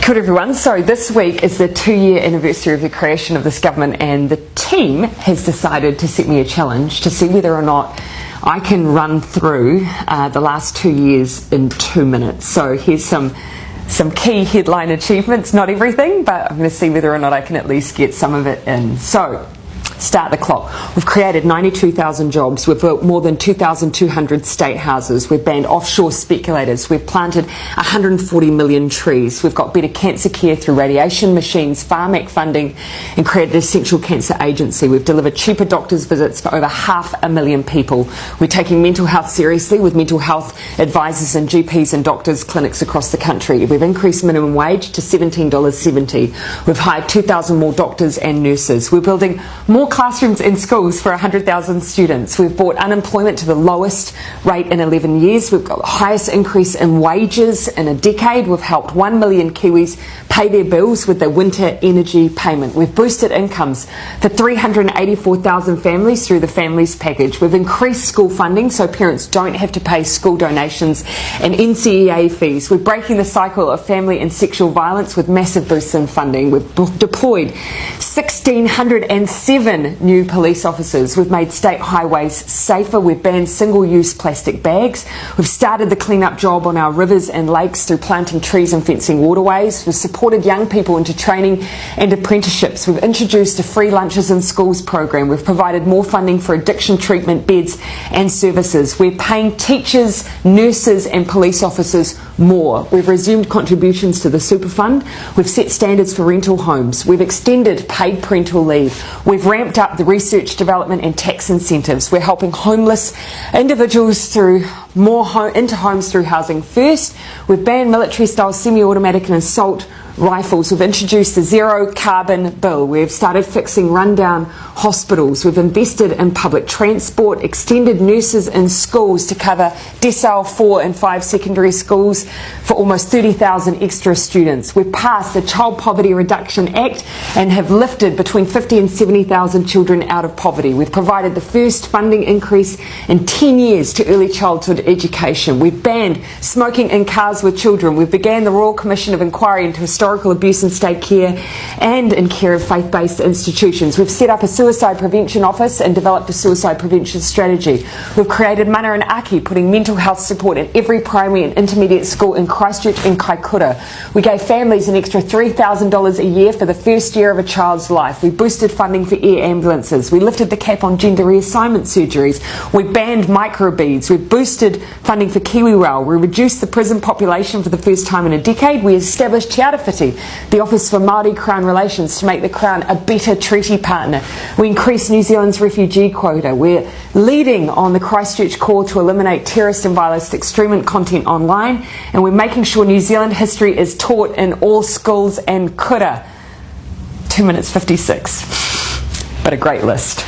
Kia ora everyone. So this week is the 2-year anniversary of the creation of this government, and the team has decided to set me a challenge to see whether or not I can run through the last 2 years in 2 minutes. So here's some key headline achievements, not everything, but I'm going to see whether or not I can at least get some of it in. So start the clock. We've created 92,000 jobs. We've built more than 2,200 state houses. We've banned offshore speculators. We've planted 140 million trees. We've got better cancer care through radiation machines, Pharmac funding, and created an essential cancer agency. We've delivered cheaper doctors' visits for over 500,000 people. We're taking mental health seriously with mental health advisors and GPs and doctors' clinics across the country. We've increased minimum wage to $17.70. We've hired 2,000 more doctors and nurses. We're building more classrooms in schools for 100,000 students. We've brought unemployment to the lowest rate in 11 years. We've got the highest increase in wages in a decade. We've helped 1 million Kiwis pay their bills with their winter energy payment. We've boosted incomes for 384,000 families through the Families Package. We've increased school funding so parents don't have to pay school donations and NCEA fees. We're breaking the cycle of family and sexual violence with massive boosts in funding. We've deployed 1,607 new police officers. We've made state highways safer. We've banned single-use plastic bags. We've started the clean-up job on our rivers and lakes through planting trees and fencing waterways. We've supported young people into training and apprenticeships. We've introduced a free lunches in schools program. We've provided more funding for addiction treatment beds and services. We're paying teachers, nurses and police officers more. We've resumed contributions to the super fund. We've set standards for rental homes. We've extended paid parental leave. We've ramped up the research, development and tax incentives. We're helping homeless individuals through into homes through Housing First. We've banned military-style semi-automatic and assault rifles. We've introduced the zero carbon bill. We've started fixing rundown hospitals. We've invested in public transport, extended nurses in schools to cover decile 4 and 5 secondary schools for almost 30,000 extra students. We've passed the Child Poverty Reduction Act and have lifted between 50 and 70,000 children out of poverty. We've provided the first funding increase in 10 years to early childhood education. We've banned smoking in cars with children. We've began the Royal Commission of Inquiry into historical abuse in state care and in care of faith-based institutions. We've set up a suicide prevention office and developed a suicide prevention strategy. We've created Mana and Aki, putting mental health support in every primary and intermediate school in Christchurch and Kaikoura. We gave families an extra $3,000 a year for the first year of a child's life. We boosted funding for air ambulances. We lifted the cap on gender reassignment surgeries. We banned microbeads. We boosted funding for KiwiRail. We reduced the prison population for the first time in a decade. We established Te Arawhiti, the Office for Māori Crown Relations, to make the Crown a better treaty partner. We increased New Zealand's refugee quota. We're leading on the Christchurch call to eliminate terrorist and violent extremist content online, and we're making sure New Zealand history is taught in all schools and kura. 2 minutes 56, but a great list.